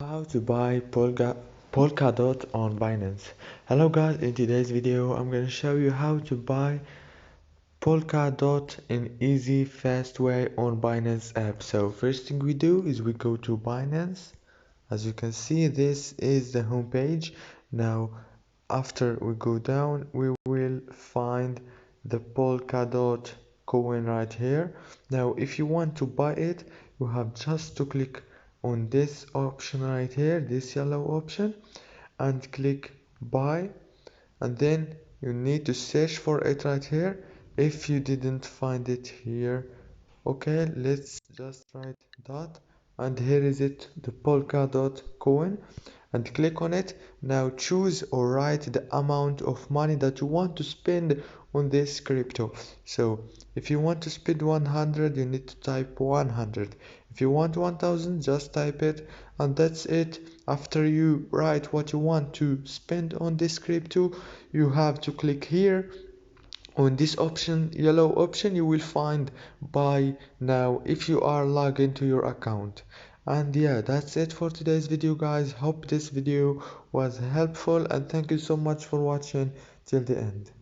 How to buy Polkadot on Binance. Hello guys, in today's video I'm going to show you how to buy Polkadot in easy fast way on Binance app. So first thing we do is we go to Binance. As you can see, this is the home page. Now after we go down, we will find the Polkadot coin right here. Now if you want to buy it, you have just to click on this option right here, this yellow option, and click buy, and then you need to search for it right here if you didn't find it here. Okay, let's just write dot, and here is it, the Polkadot coin, and click on it. Now choose or write the amount of money that you want to spend on this crypto. So if you want to spend 100, you need to type 100. If you want 1000, just type it, and that's it. After you write what you want to spend on this crypto, you have to click here on this option, yellow option. You will find buy now if you are logged into your account. And yeah, that's it for today's video guys. Hope this video was helpful, and thank you so much for watching till the end.